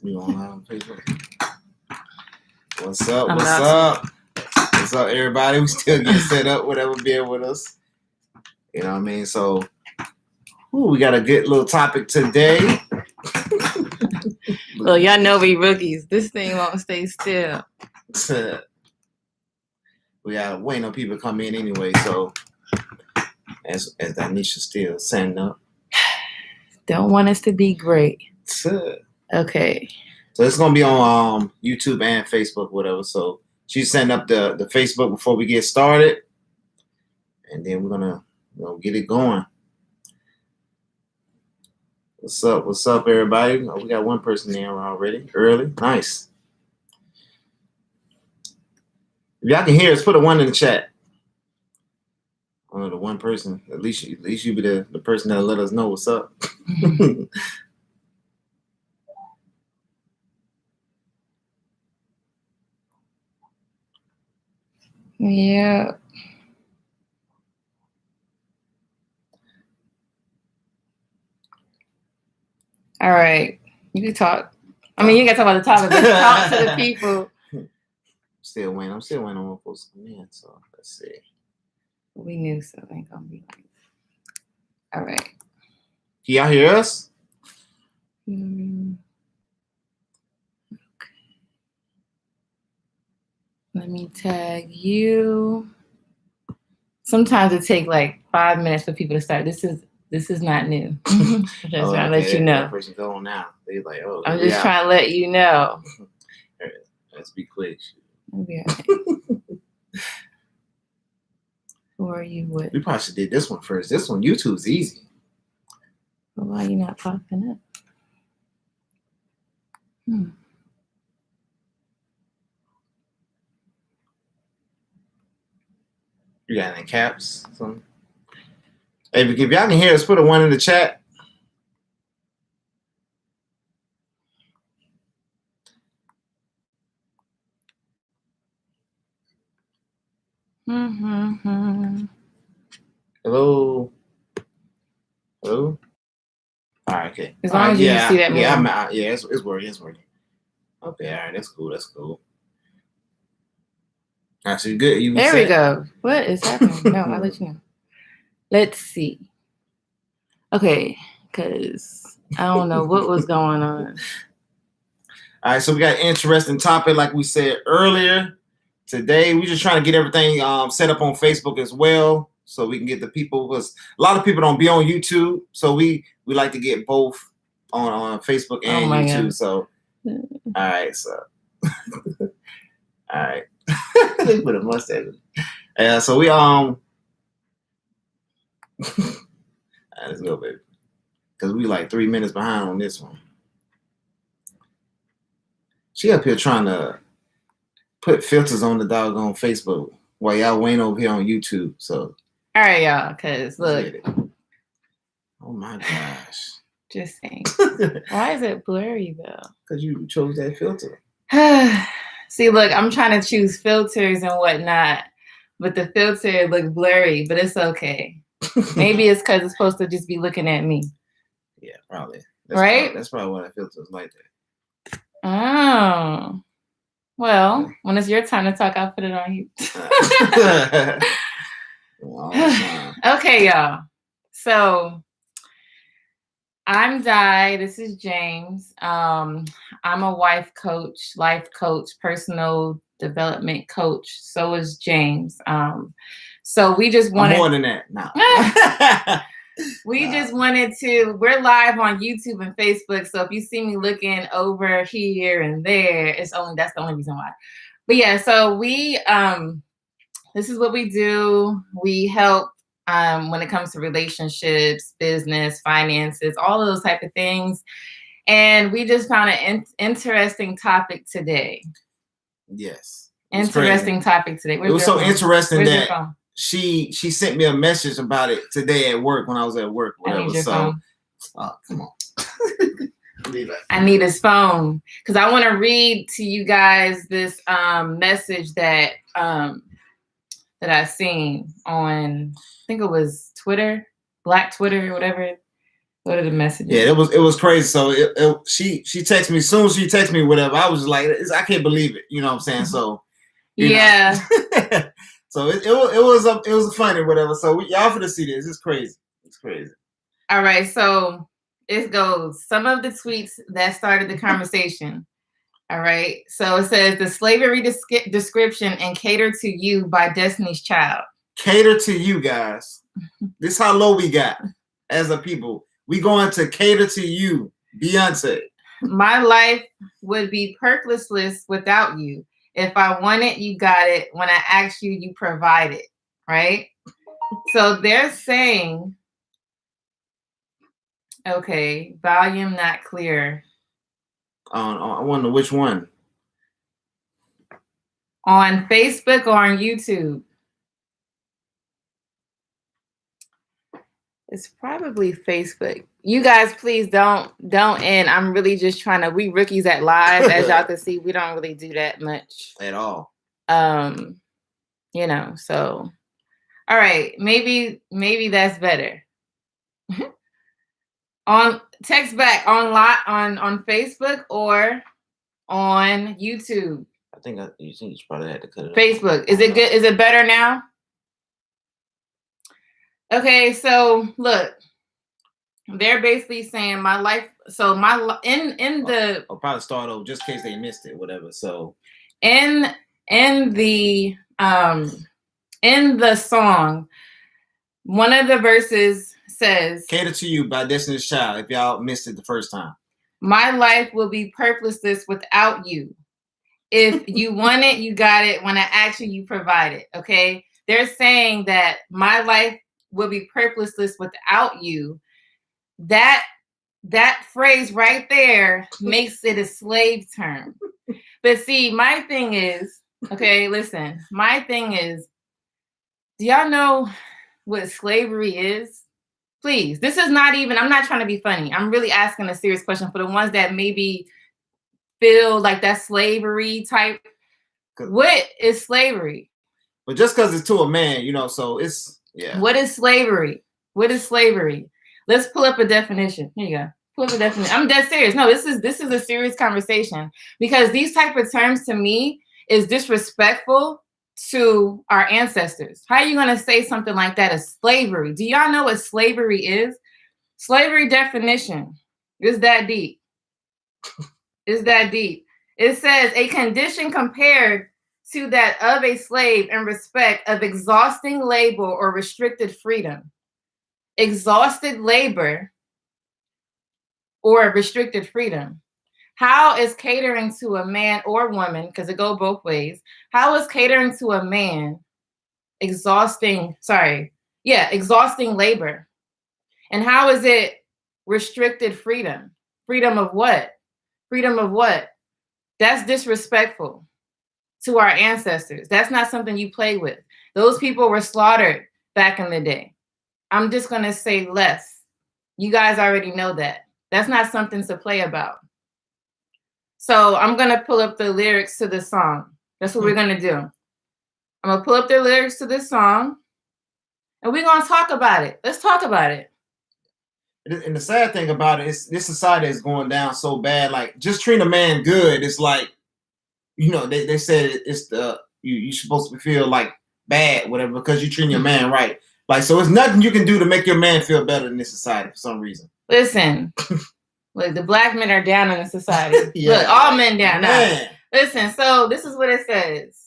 You on Facebook? What's up? What's up, everybody? We still get set up, whatever being with us. You know what I mean? So, we got a good little topic today. Well, y'all know we rookies. This thing won't stay still. We got waiting on people to come in anyway. So, as Danisha still setting up. Don't want us to be great. Okay. So it's gonna be on YouTube and Facebook, whatever. So she's setting up the Facebook before we get started, and then we're gonna get it going. What's up? What's up, everybody? Oh, we got one person there already. Early, nice. If y'all can hear us, put a 1 in the chat. The one person. At least you be the person that'll let us know what's up. Yeah. All right. You can talk. I mean, you can talk about the topic, but talk to the people. I'm still waiting on one folks to come in. So let's see. We knew so it ain't gonna be like. All right. Can y'all hear us? Okay. Let me tag you. Sometimes it takes like 5 minutes for people to start. This is not new. Just trying to let you know. That person going now. They like, oh. I'm just trying to let you know. Let's be quick. Okay. Who are you with? We probably should did this one first. This one, YouTube's easy. Well, why are you not popping up? You got any caps? Something? Hey, if y'all can hear us, put a 1 in the chat. Hello. All right, okay. As long as you can see that. It's working. Okay, all right, that's cool. All right, so you good? There we go. What is happening? No, I'll let you know. Let's see. Okay, because I don't know what was going on. All right, so we got an interesting topic, like we said earlier. Today, we're just trying to get everything set up on Facebook as well, so we can get the people, because a lot of people don't be on YouTube, so we like to get both on Facebook and YouTube. God. So, all right, so all right, they put a mustache. So we all right, let's go, baby, because we like 3 minutes behind on this one. She up here trying to put filters on the doggone Facebook while y'all waiting over here on YouTube. So, all right, y'all, because look. Oh my gosh. Just saying. Why is it blurry though? Because you chose that filter. See, look, I'm trying to choose filters and whatnot, but the filter looks blurry, but it's okay. Maybe it's because it's supposed to just be looking at me. Yeah, probably. That's probably why that filter is like that. Oh. Well, when it's your time to talk, I'll put it on you. Okay, y'all. So I'm Di. This is James. I'm a life coach, personal development coach. So is James. So we just wanted more than that. No. Just wanted to. We're live on YouTube and Facebook. So if you see me looking over here and there, that's the only reason why. But yeah, so we this is what we do. We help when it comes to relationships, business, finances, all of those type of things. And we just found an interesting topic today. Yes. Interesting topic today. It was so interesting that she sent me a message about it today at work when I was at work. Whatever. So, come on. I need his phone because I want to read to you guys this message that I seen on, I think it was Twitter, Black Twitter or whatever. What are the messages? Yeah, it was crazy. So she texted me soon as she texted me whatever. I was just like, I can't believe it. You know what I'm saying? So yeah. So it was funny whatever. So y'all for to see this. It's crazy. It's crazy. All right. So it goes. Some of the tweets that started the conversation. All right. So it says the slavery description and cater to you by Destiny's Child. Cater to you guys. This how low we got as a people. We going to cater to you, Beyonce. My life would be purposeless without you. If I want it, you got it. When I ask you, you provide it. Right? So they're saying, okay, volume not clear. I wonder which one. On Facebook or on YouTube? It's probably Facebook. You guys, please don't end. I'm really just trying to. We rookies at live, as y'all can see, we don't really do that much at all. You know. So, all right, maybe that's better. On text back on Facebook or on YouTube. I think you probably had to cut it. Facebook. Is it good? Is it better now? Okay, so look, they're basically saying my life. So in the I'll probably start over just in case they missed it, whatever. So in the song, one of the verses says, "Cater to You" by Destiny's Child. If y'all missed it the first time, my life will be purposeless without you. If you want it, you got it. When I ask you, you provide it. Okay, they're saying that my life will be purposeless without you. That phrase right there makes it a slave term. But see, my thing is, okay, listen, my thing is, do y'all know what slavery is? Please, this is not even, I'm not trying to be funny. I'm really asking a serious question for the ones that maybe feel like that slavery type. What is slavery? But just because it's to a man, you know, so it's, yeah. What is slavery? What is slavery? Let's pull up a definition. Here you go. Pull up a definition. I'm dead serious. No, this is a serious conversation because these type of terms to me is disrespectful to our ancestors. How are you going to say something like that as slavery? Do y'all know what slavery is? Slavery definition is that deep. Is that deep. It says a condition compared to that of a slave in respect of exhausting labor or restricted freedom. Exhausted labor or restricted freedom. How is catering to a man or woman, because it goes both ways, how is catering to a man exhausting labor? And how is it restricted freedom? Freedom of what? Freedom of what? That's disrespectful to our ancestors. That's not something you play with. Those people were slaughtered back in the day. I'm just going to say less. You guys already know that. That's not something to play about. So I'm going to pull up the lyrics to the song. That's what we're going to do. I'm going to pull up the lyrics to this song, and we're going to talk about it. Let's talk about it. And the sad thing about it is this society is going down so bad. Like, just treat a man good. It's like, you know, they said it's you're supposed to feel like bad, whatever, because you're treating your man right. Like, so it's nothing you can do to make your man feel better in this society for some reason. Listen, look, the black men are down in the society. Yeah. Look, all men down. Man. Listen, so this is what it says.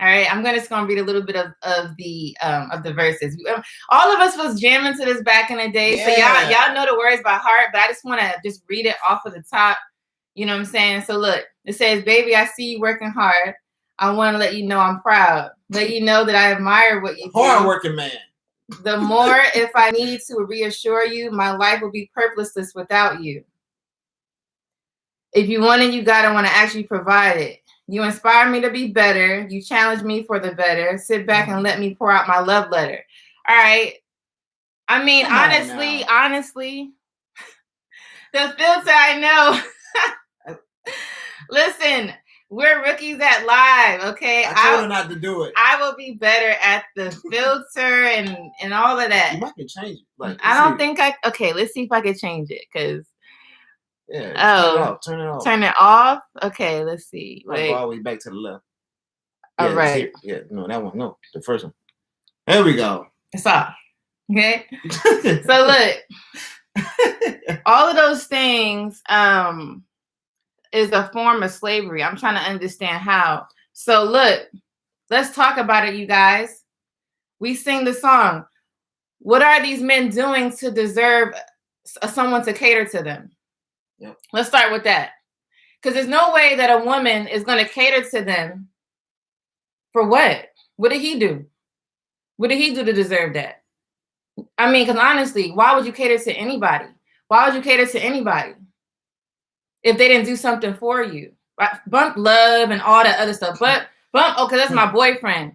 All right, I'm just gonna read a little bit of the verses. All of us was jamming to this back in the day, so y'all know the words by heart. But I just want to just read it off of the top. You know what I'm saying? So look, it says, "Baby, I see you working hard. I want to let you know I'm proud. Let you know that I admire what you do. Hard-working man. The more, if I need to reassure you, my life will be purposeless without you. If you want it, you got it. When I actually provide it. You inspire me to be better. You challenge me for the better. Sit back and let me pour out my love letter." All right. I mean, honestly, the filter, I know. Listen, We're rookies at live, okay? I told her not to do it. I will be better at the filter and all of that. You might can change it. Like, I don't think I. Okay, let's see if I can change it. Cause turn it off. Turn it off. Okay, let's see. Wait. Go all the way back to the left. All right. Yeah, no, that one. No, the first one. There we go. It's off. Okay. So look, all of those things is a form of slavery. I'm trying to understand how. So look, let's talk about it, you guys. We sing the song. What are these men doing to deserve someone to cater to them? Yep. Let's start with that. Because there's no way that a woman is going to cater to them. For what? What did he do? What did he do to deserve that? I mean, because honestly, why would you cater to anybody? Why would you cater to anybody if they didn't do something for you? Right? Bump love and all that other stuff. But bump, okay, that's my boyfriend.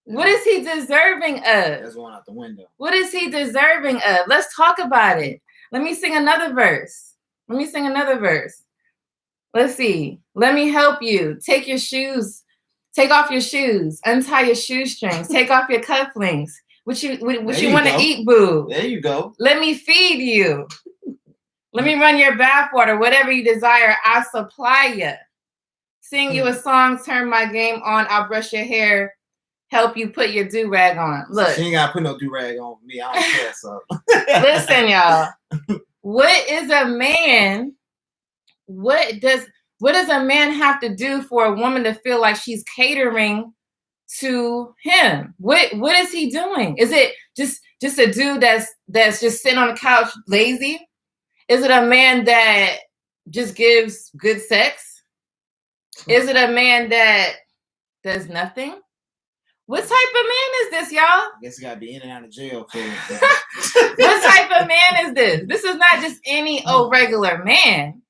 What is he deserving of? That's going out the window. What is he deserving of? Let's talk about it. Let me sing another verse. Let's see. Let me help you. Take off your shoes. Untie your shoestrings. Take off your cufflinks. What you want to eat, boo? There you go. Let me feed you. Let me run your bath water. Whatever you desire, I'll supply you. Sing you a song. Turn my game on. I'll brush your hair. Help you put your do-rag on. Look. She ain't got to put no do-rag on me. I don't care, so. Listen, y'all. What is a man? What does a man have to do for a woman to feel like she's catering to him? What is he doing? Is it just a dude that's just sitting on the couch lazy? Is it a man that just gives good sex? Is it a man that does nothing? What type of man is this, y'all? I guess you gotta be in and out of jail for it. What type of man is this? This is not just any old regular man.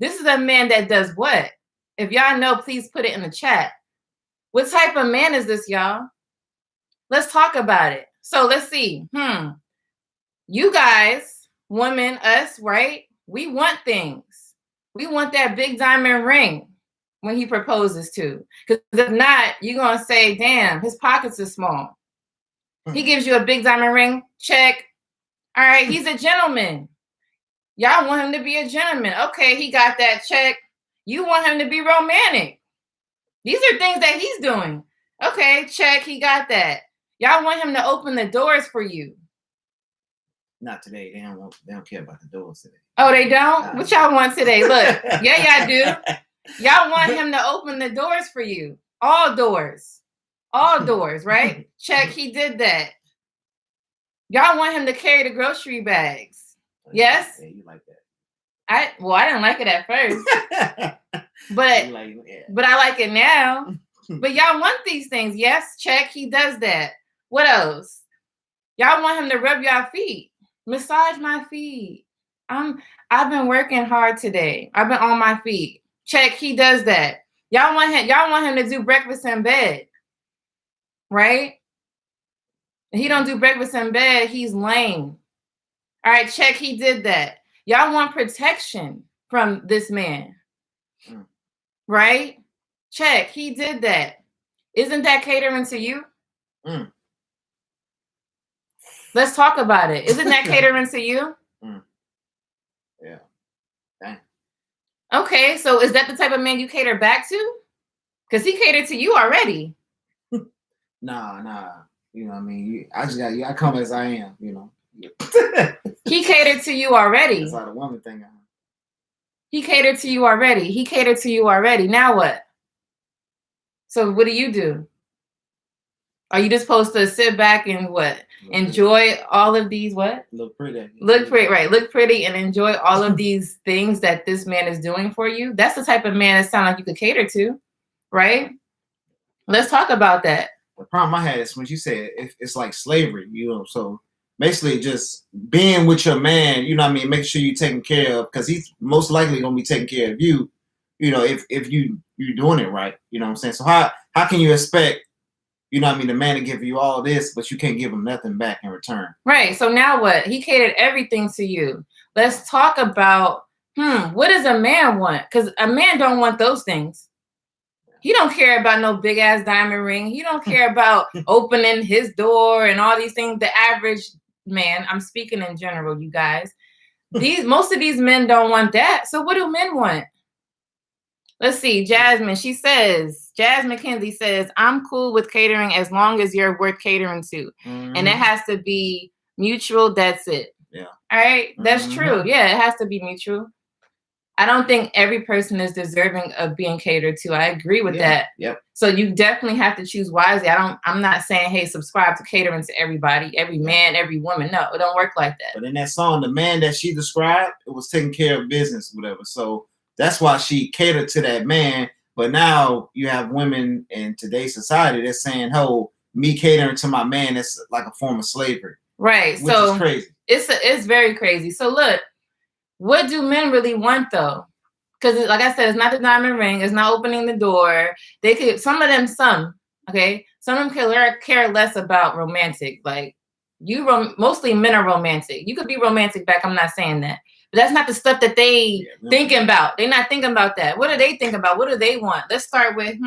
This is a man that does what? If y'all know, please put it in the chat. What type of man is this, y'all? Let's talk about it. So let's see. You guys, women, us, right? We want things. We want that big diamond ring when he proposes to. Because if not, you're going to say, damn, his pockets are small. He gives you a big diamond ring, check. All right, he's a gentleman. Y'all want him to be a gentleman. Okay, he got that check. You want him to be romantic. These are things that he's doing. Okay, check, he got that. Y'all want him to open the doors for you. Not today. They don't care about the doors today. Oh, they don't? What y'all want today? Look, yeah, y'all do. Y'all want him to open the doors for you. All doors, right? Check, he did that. Y'all want him to carry the grocery bags. Yes? Yeah, you like that. I didn't like it at first. But I like it now. But y'all want these things. Yes, check, he does that. What else? Y'all want him to rub your feet. Massage my feet. I've been working hard today. I've been on my feet. Check, he does that. Y'all want him to do breakfast in bed. Right? If he don't do breakfast in bed, he's lame. All right, check, he did that. Y'all want protection from this man. Right? Check, he did that. Isn't that catering to you? Let's talk about it. Isn't that catering to you? Yeah. Dang. Okay, so is that the type of man you cater back to? Because he catered to you already. Nah. You know what I mean? I come as I am, you know. He catered to you already. That's how the woman thing. He catered to you already. Now what? So what do? Are you just supposed to sit back and what? Enjoy all of these what? Look pretty, right. Look pretty and enjoy all of these things that this man is doing for you. That's the type of man that sounds like you could cater to, right? Let's talk about that. The problem I had is when you said it's like slavery, you know, so basically just being with your man, you know what I mean, making sure you're taken care of, because he's most likely going to be taking care of you, you know, if you're doing it right, you know what I'm saying? So how can you expect, you know what I mean, the man to give you all this, but you can't give him nothing back in return? Right. So now what? He catered everything to you. Let's talk about, what does a man want? Because a man don't want those things. He don't care about no big ass diamond ring. He don't care about opening his door and all these things. The average man, I'm speaking in general, you guys. Most of these men don't want that. So what do men want? Let's see. Jasmine Kinsey says, I'm cool with catering as long as you're worth catering to. Mhm. And it has to be mutual. That's it. Yeah. All right. That's Mhm. true. Yeah, it has to be mutual. I don't think every person is deserving of being catered to. I agree with that. Yep. So you definitely have to choose wisely. I'm not saying, hey, subscribe to catering to everybody, every man, every woman. No, it don't work like that. But in that song, the man that she described, it was taking care of business, whatever. So that's why she catered to that man. But now you have women in today's society that's saying, "Oh, me catering to my man, that's like a form of slavery." Right. Which so is crazy. It's very crazy. So look, what do men really want though? Because like I said, it's not the diamond ring, it's not opening the door. They could, some of them could care less about romantic. Like mostly men are romantic. You could be romantic back, I'm not saying that. But that's not the stuff that they thinking about. They're not thinking about that. What do they think about? What do they want? Let's start with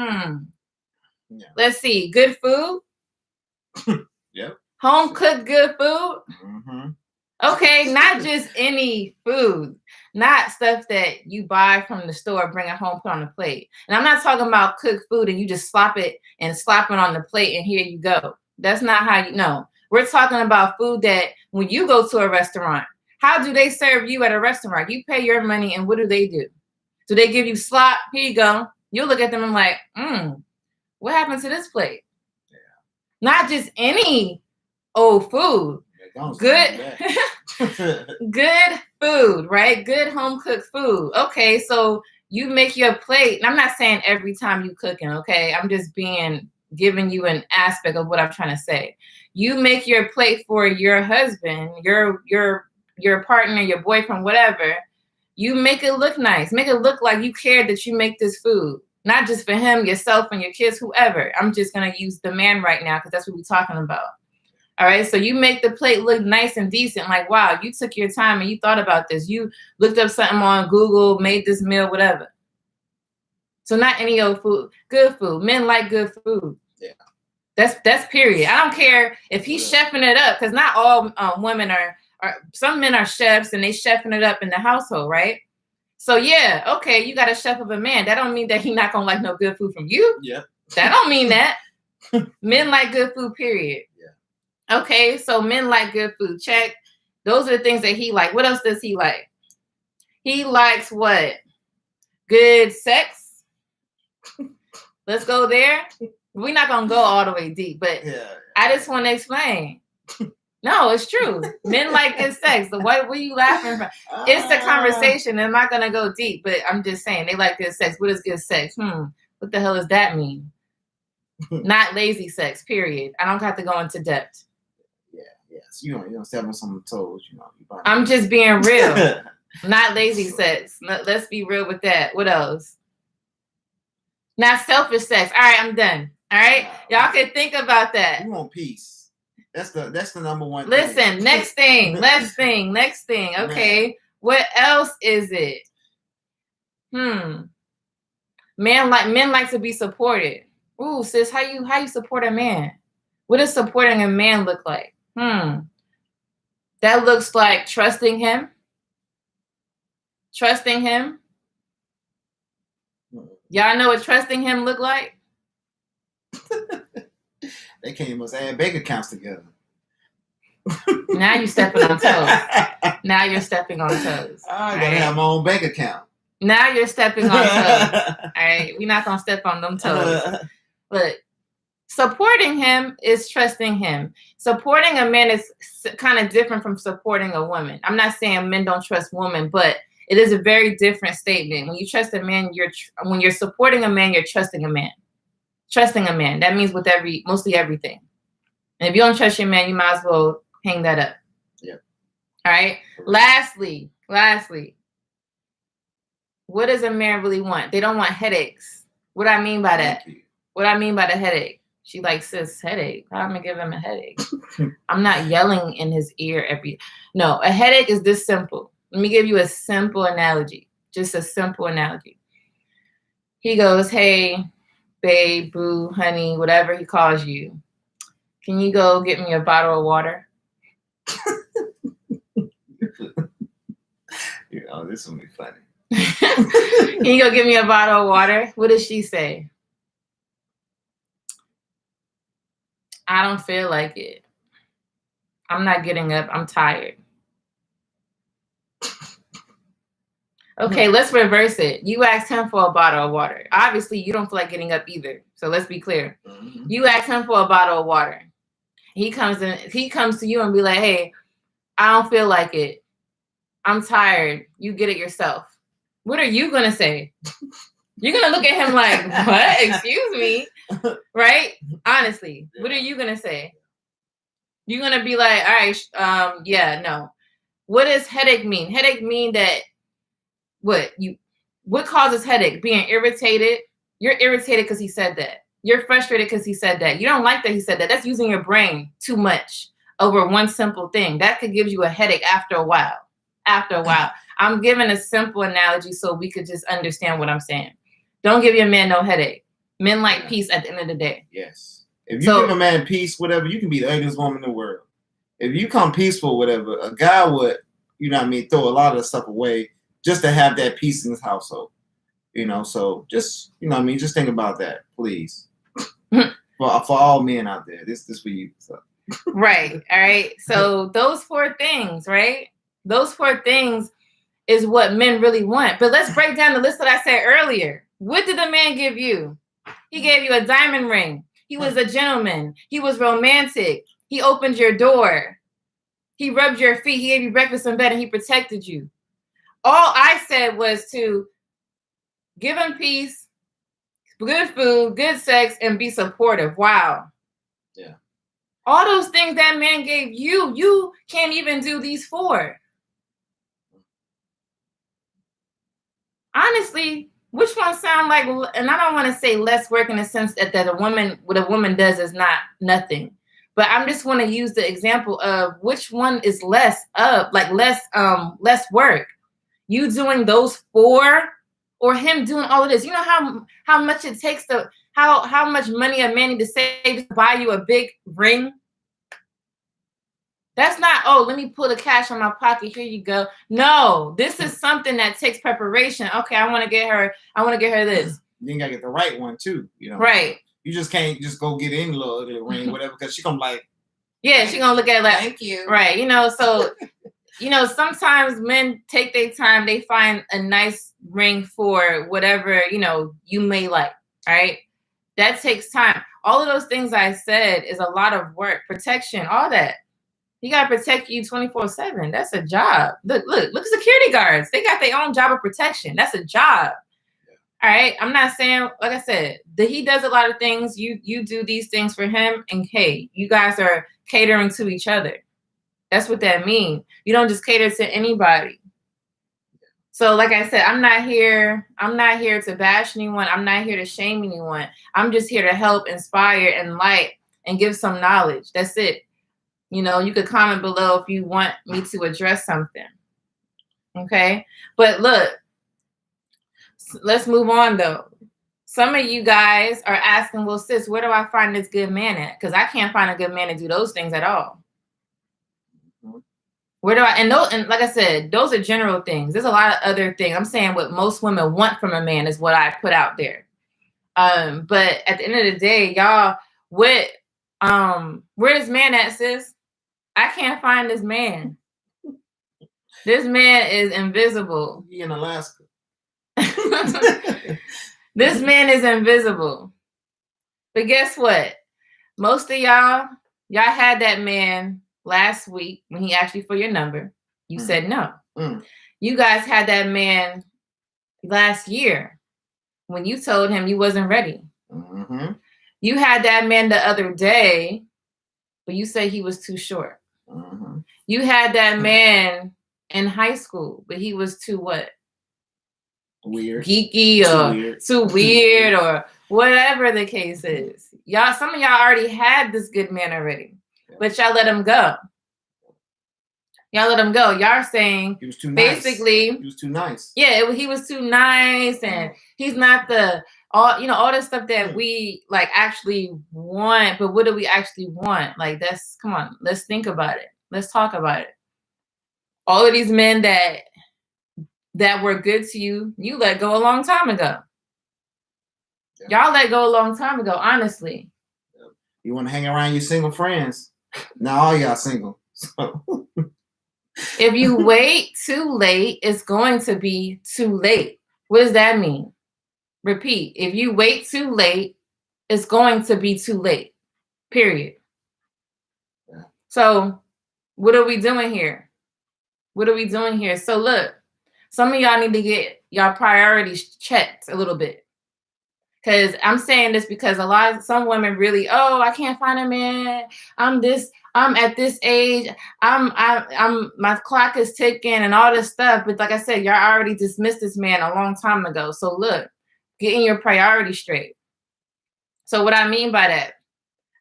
Let's see. Good food. Yep. Home cooked good food. Mm-hmm. Okay, not just any food, not stuff that you buy from the store, bring it home, put on the plate. And I'm not talking about cooked food and you just slap it on the plate and here you go. That's not how you know. We're talking about food that when you go to a restaurant, how do they serve you at a restaurant? You pay your money and what do? Do they give you slop? Here you go. You look at them and like, what happened to this plate? Yeah. Not just any old food. Good good food, right? Good home cooked food. Okay, so you make your plate. And I'm not saying every time you cooking, okay? I'm just giving you an aspect of what I'm trying to say. You make your plate for your husband, your partner, your boyfriend, whatever. You make it look nice. Make it look like you care that you make this food. Not just for him, yourself, and your kids, whoever. I'm just gonna use the man right now because that's what we're talking about. All right, so you make the plate look nice and decent. Like, wow, you took your time and you thought about this. You looked up something on Google, made this meal, whatever. So not any old food, good food. Men like good food. Yeah, that's period. I don't care if he's chefing it up because not all women are. Some men are chefs and they chefing it up in the household, right? So yeah, okay, you got a chef of a man. That don't mean that he not gonna like no good food from you. Yeah, that don't mean that. Men like good food, period. Okay, so men like good food. Check. Those are the things that he like. What else does he like? He likes what? Good sex. Let's go there. We're not gonna go all the way deep, but I just want to explain. No, it's true. Men like good sex. So what are you laughing from? It's a conversation. I'm not gonna go deep, but I'm just saying they like good sex. What is good sex? What the hell does that mean? Not lazy sex, period. I don't have to go into depth. Yes, you don't step on someone's toes, I'm just being real. Not lazy sex. Let's be real with that. What else? Not selfish sex. All right, I'm done. All right, y'all can think about that. You want peace. That's the number one. Listen, thing. next thing. Okay, what else is it? Men like to be supported. Ooh, sis, how you support a man? What does supporting a man look like? That looks like trusting him. Y'all know what trusting him look like? They can't even add bank accounts together. Now you're stepping on toes. I gotta have my own bank account. Now you're stepping on toes. All right, we're not gonna step on them toes. Look, supporting him is trusting him. Supporting a man is kind of different from supporting a woman. I'm not saying men don't trust women, but it is a very different statement. When you trust a man, when you're supporting a man, you're trusting a man. Trusting a man. That means with mostly everything. And if you don't trust your man, you might as well hang that up. Yeah. All right. Lastly, what does a man really want? They don't want headaches. What do I mean by that? What I mean by the headache? She like, sis, headache. How am I gonna give him a headache? I'm not yelling in his ear No, a headache is this simple. Let me give you a simple analogy. Just a simple analogy. He goes, hey, babe, boo, honey, whatever he calls you, can you go get me a bottle of water? You know, this will be funny. Can you go get me a bottle of water? What does she say? I don't feel like it. I'm not getting up. I'm tired. Okay, let's reverse it. You asked him for a bottle of water. Obviously, you don't feel like getting up either. So let's be clear. Mm-hmm. You asked him for a bottle of water. He comes to you and be like, hey, I don't feel like it. I'm tired. You get it yourself. What are you going to say? You're going to look at him like, what? Excuse me? Right? Honestly, what are you going to say? You're going to be like, all right, yeah, no. What does headache mean? Headache mean that what causes headache? Being irritated. You're irritated because he said that. You're frustrated because he said that. You don't like that he said that. That's using your brain too much over one simple thing. That could give you a headache after a while. After a while. I'm giving a simple analogy so we could just understand what I'm saying. Don't give your man no headache. Men like peace at the end of the day. Yes. If you give a man peace, whatever, you can be the ugliest woman in the world. If you come peaceful, whatever, a guy would, you know what I mean, throw a lot of the stuff away just to have that peace in his household. You know, so just, you know what I mean, just think about that, please. for all men out there. This for you. So. Right. All right. So those 4 things, right? Those 4 things is what men really want. But let's break down the list that I said earlier. What did the man give you? He gave you a diamond ring. He was a gentleman. He was romantic. He opened your door. He rubbed your feet. He gave you breakfast in bed and he protected you. All I said was to give him peace, good food, good sex, and be supportive. Wow. Yeah. All those things that man gave you, you can't even do these 4. Honestly, which one sound like, and I don't want to say less work in the sense that what a woman does is not nothing. But I'm just want to use the example of which one is less work. You doing those 4 or him doing all of this. You know how much it takes how much money a man needs to save to buy you a big ring? That's not, oh, let me pull the cash from my pocket. Here you go. No, this is something that takes preparation. Okay, I want to get her this. You gotta get the right one too, you know. Right. You just can't just go get any little ugly ring, whatever, because she gonna like. Yeah, she gonna look at it like, thank you. Right. You know, so you know, sometimes men take their time, they find a nice ring for whatever, you know, you may like, right? That takes time. All of those things I said is a lot of work, protection, all that. He got to protect you 24/7. That's a job. Look, security guards. They got their own job of protection. That's a job. All right. I'm not saying, like I said, that he does a lot of things. You do these things for him. And hey, you guys are catering to each other. That's what that means. You don't just cater to anybody. So like I said, I'm not here to bash anyone. I'm not here to shame anyone. I'm just here to help, inspire, enlighten, and give some knowledge. That's it. You know, you could comment below if you want me to address something. Okay. But look, let's move on though. Some of you guys are asking, well, sis, where do I find this good man at? Because I can't find a good man to do those things at all. Where do I, and like I said, those are general things. There's a lot of other things. I'm saying what most women want from a man is what I put out there. But at the end of the day, y'all, where this man at, sis? I can't find this man. This man is invisible. He in Alaska. This man is invisible. But guess what? Most of y'all had that man last week when he asked you for your number. You said no. You guys had that man last year when you told him you wasn't ready. Mm-hmm. You had that man the other day, but you said he was too short. Mm-hmm. You had that man in high school, but he was too what? Weird. Geeky or too weird or whatever the case is. Y'all, some of y'all already had this good man already, but y'all let him go. Y'all let him go. Y'all are saying he was too nice. Basically, he was too nice. Yeah, he was too nice, and he's not the all this stuff that we like actually want, but what do we actually want? Like, come on, let's think about it. Let's talk about it. All of these men that were good to you, you let go a long time ago. Yeah. Y'all let go a long time ago, honestly. You want to hang around your single friends. Now all y'all single. So. If you wait too late, it's going to be too late. What does that mean? Repeat. If you wait too late, it's going to be too late. Period. Yeah. So what are we doing here? What are we doing here? So look, some of y'all need to get y'all priorities checked a little bit. Because I'm saying this because some women really, I can't find a man. I'm at this age. My clock is ticking and all this stuff. But like I said, y'all already dismissed this man a long time ago. So look, getting your priorities straight. So what I mean by that,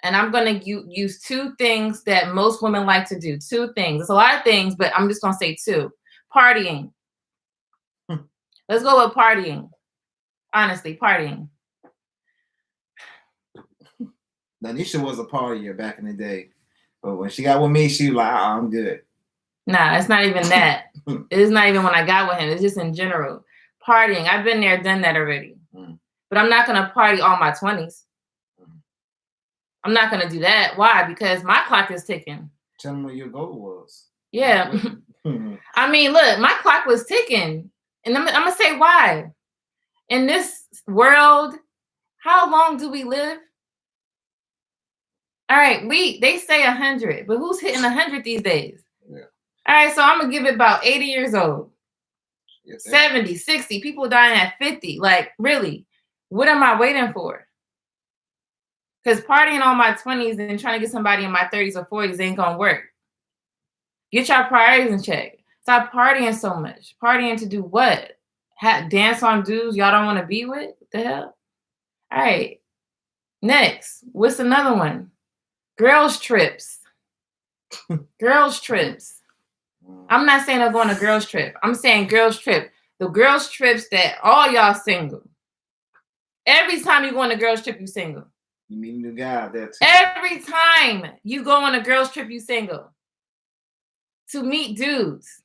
and I'm going to use two things that most women like to do. Two things. It's a lot of things, but I'm just going to say two. Partying. Let's go with partying. Honestly, partying. Nanisha was a partier back in the day. But when she got with me, she was like, I'm good. Nah, it's not even that. It's not even when I got with him. It's just in general. Partying. I've been there, done that already. But I'm not going to party all my 20s. I'm not going to do that. Why? Because my clock is ticking. Tell me what your goal was. Yeah. I mean, look, my clock was ticking. And I'm going to say why. In this world, how long do we live? All right, they say 100, but who's hitting 100 these days? Yeah. All right, so I'm going to give it about 80 years old. Yes, 70, 60, people dying at 50. Like, really, what am I waiting for? Because partying all my 20s and trying to get somebody in my 30s or 40s ain't going to work. Get your priorities in check. Stop partying so much. Partying to do what? Dance on dudes y'all don't want to be with? What the hell? All right. Next, what's another one? Girls trips. Girls trips. I'm not saying I'm going on a girls trip. I'm saying girls trip. The girls trips that all y'all single. Every time you go on a girls trip, you single. You meet a new guy there too. Every time you go on a girls trip, you single. To meet dudes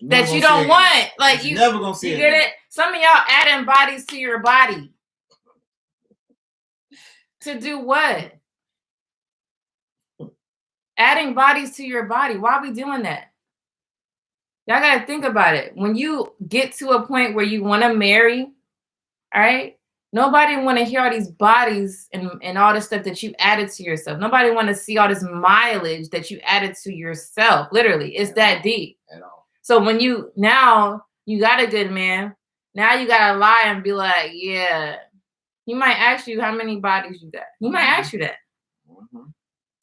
that you don't want. Like you never gonna see you get it? Some of y'all adding bodies to your body. To do what? Adding bodies to your body. Why are we doing that? Y'all got to think about it. When you get to a point where you want to marry, all right, nobody want to hear all these bodies and all the stuff that you added to yourself. Nobody want to see all this mileage that you added to yourself. Literally, it's that deep. At all. So when you got a good man, now you got to lie and be like, yeah. He might ask you how many bodies you got. He might ask you that. Mm-hmm.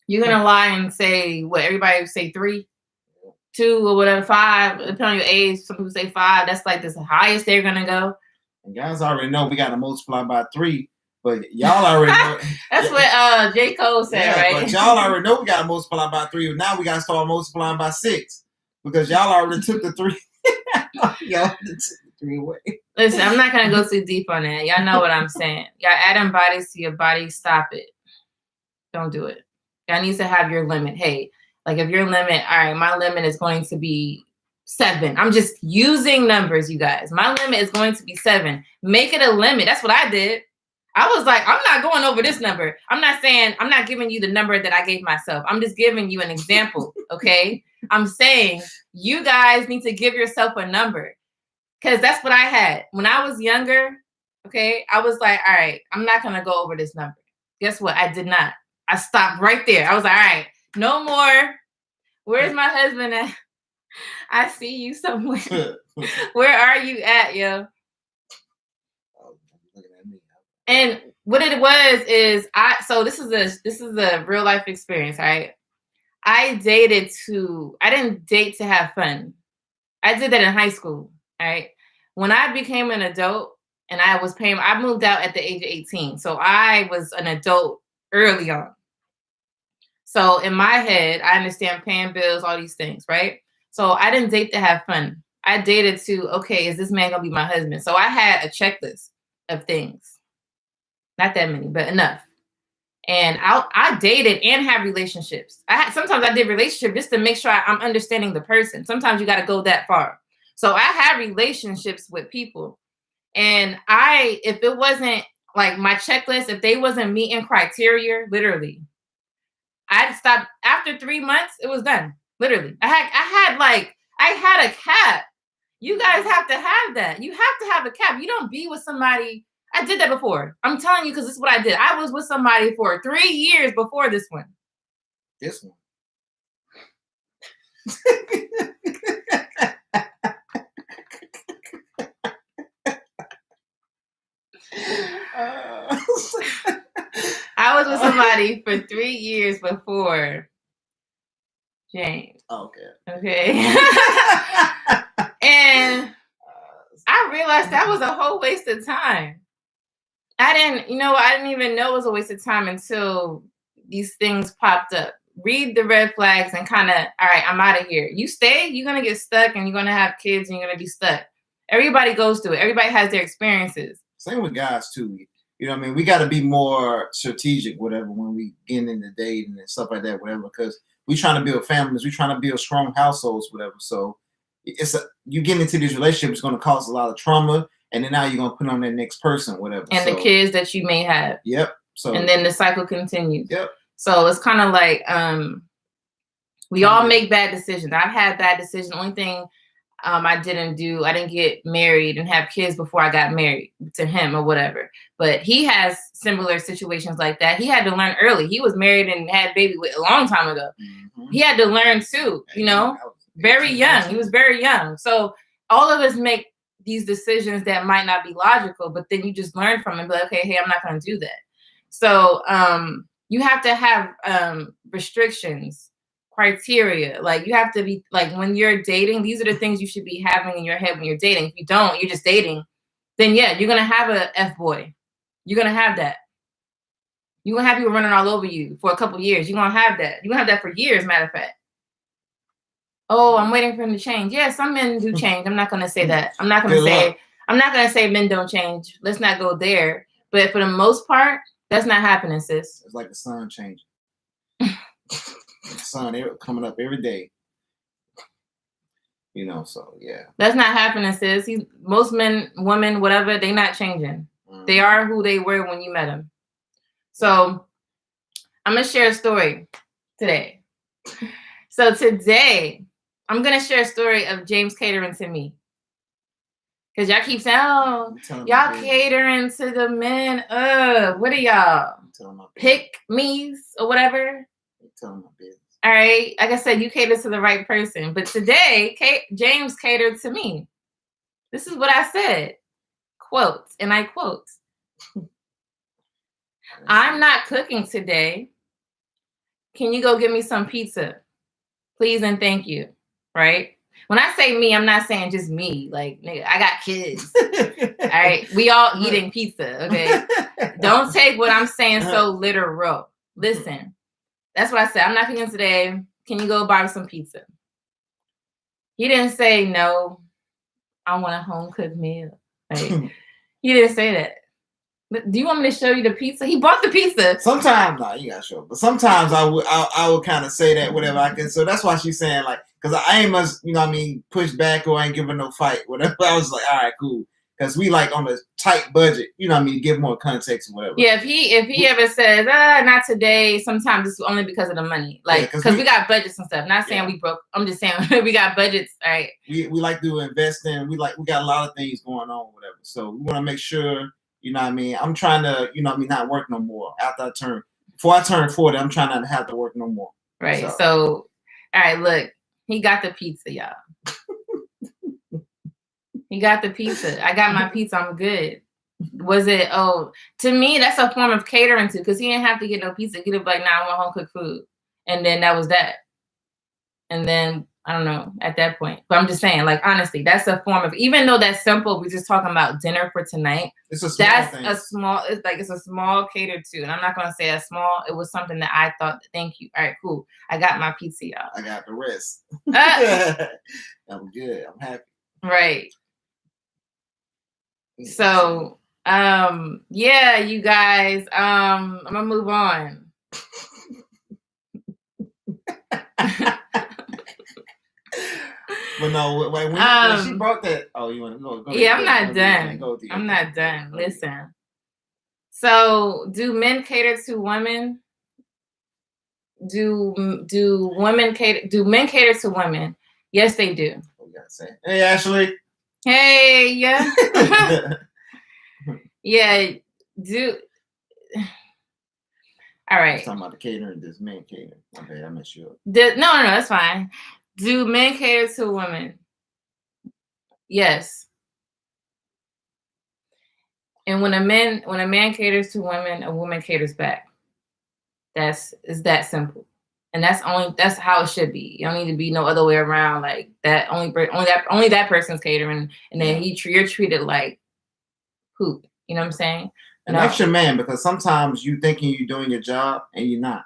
You're going to lie and say, what, everybody say 3, 2, or whatever, 5, depending on your age. Some people say 5. That's like the highest they're going to go. And guys already know we got to multiply by 3, but y'all already know. That's what J. Cole said, right? But y'all already know we got to multiply by 3. Now we got to start multiplying by 6 because y'all already took the 3. Y'all took the 3 away. Listen, I'm not going to go too deep on that. Y'all know what I'm saying. Y'all adding bodies to your body. Stop it. Don't do it. Y'all need to have your limit. Hey, like if your limit, all right, my limit is going to be 7. I'm just using numbers, you guys. My limit is going to be 7. Make it a limit. That's what I did. I was like, I'm not going over this number. I'm not giving you the number that I gave myself. I'm just giving you an example, okay? I'm saying you guys need to give yourself a number because that's what I had. When I was younger, okay, I was like, all right, I'm not going to go over this number. Guess what? I did not. I stopped right there. I was like, all right, no more. Where's my husband at? I see you somewhere. Where are you at, yo? And what it was is so this is a real life experience, right? I didn't date to have fun. I did that in high school, right? When I became an adult and I moved out at the age of 18. So I was an adult early on. So in my head, I understand paying bills, all these things, right? So I didn't date to have fun. I dated to, okay, is this man gonna be my husband? So I had a checklist of things. Not that many, but enough. And I dated and had relationships. Sometimes I did relationship just to make sure I'm understanding the person. Sometimes you got to go that far. So I had relationships with people, and if it wasn't like my checklist, if they wasn't meeting criteria, literally, I'd stop after 3 months. It was done. Literally, I had a cap. You guys have to have that. You have to have a cap. You don't be with somebody. I did that before. I'm telling you because this is what I did. I was with somebody for 3 years before this one. This one. I was with somebody for 3 years before James. Okay. And I realized that was a whole waste of time. I didn't even know it was a waste of time until these things popped up. Read the red flags and kind of, all right, I'm out of here. You stay, you're going to get stuck and you're going to have kids and you're going to be stuck. Everybody goes through it. Everybody has their experiences. Same with guys too. You know what I mean? We got to be more strategic, whatever, when we get into dating and stuff like that, whatever, because we trying to build families. We trying to build strong households, whatever. So you get into these relationships, it's going to cause a lot of trauma. And then now you're going to put on that next person, whatever. And the kids that you may have. Yep. So and then the cycle continues. Yep. So it's kind of like we all make bad decisions. I've had bad decisions. The only thing I didn't get married and have kids before I got married to him or whatever. But he has similar situations like that. He had to learn early. He was married and had a baby a long time ago. Mm-hmm. He had to learn too, very young. He was very young. So all of us make these decisions that might not be logical, but then you just learn from it and be like, okay, hey, I'm not going to do that. So you have to have restrictions, criteria. Like you have to be like, when you're dating, these are the things you should be having in your head when you're dating. If you don't, you're just dating, then yeah, you're going to have a F-boy. You're going to have that. You're going to have people running all over you for a couple years. You're going to have that. You're going to have that for years, matter of fact. Oh, I'm waiting for him to change. Yeah, some men do change. I'm not going to say that. I'm not going to say men don't change. Let's not go there. But for the most part, that's not happening, sis. It's like the sun changing. The sun coming up every day. So yeah. That's not happening, sis. Most men, women, whatever, they're not changing. Mm-hmm. They are who they were when you met them. So I'm going to share a story today. So today, I'm going to share a story of James catering to me. Because y'all keep saying, oh, y'all catering to the men. What are y'all? Pick me's or whatever? Telling my business. All right. Like I said, you cater to the right person. But today, James catered to me. This is what I said. Quote, and I quote, I'm not cooking today. Can you go get me some pizza? Please and thank you. Right? When I say me, I'm not saying just me. Like, nigga, I got kids. All right? We all eating pizza, okay? Don't take what I'm saying so literal. Listen, that's what I said. I'm not cooking today. Can you go buy some pizza? He didn't say, no, I want a home-cooked meal. Like, he didn't say that. Do you want me to show you the pizza? He bought the pizza. Sometimes, no, you gotta show. But sometimes I would kind of say that whatever I can. So that's why she's saying like, because I ain't much, push back or I ain't giving no fight. Whatever. I was like, all right, cool. Because we like on a tight budget. Give more context or whatever. Yeah, if he ever says, not today. Sometimes it's only because of the money. Like, because we got budgets and stuff. Not saying we broke. I'm just saying we got budgets. All right. We like to invest in. We got a lot of things going on, whatever. So we want to make sure. I'm trying to, not work no more before I turn 40, I'm trying not to have to work no more. Right. So all right, look, he got the pizza, y'all. He got the pizza. I got my pizza. I'm good. Was it, to me, that's a form of catering to, because he didn't have to get no pizza. Get it like, I want home cooked food. And then that was that. And then, I don't know, at that point. But I'm just saying, like, honestly, that's a form of, even though that's simple, we're just talking about dinner for tonight. It's a small thing. It's a small catered to. And I'm not going to say a small. It was something that I thought, thank you. All right, cool. I got my pizza, y'all. I got the rest. I'm good. I'm happy. Right. So Yeah, you guys. I'm gonna move on. But no, when she brought that, oh, you want to go? Yeah, I'm not done. I'm not done. Listen. So, do men cater to women? Do women cater? Do men cater to women? Yes, they do. We gotta say, hey, Ashley. Hey, yeah. Yeah, do. All right. I'm talking about the catering. Does men cater? Okay, I messed you up. No, that's fine. Do men cater to women? Yes. And when a man caters to women, a woman caters back. It's that simple. And that's how it should be. You don't need to be no other way around. Like that only that person's catering, and then you're treated like poop. You know what I'm saying? And that's your man, because sometimes you thinking you're doing your job and you're not.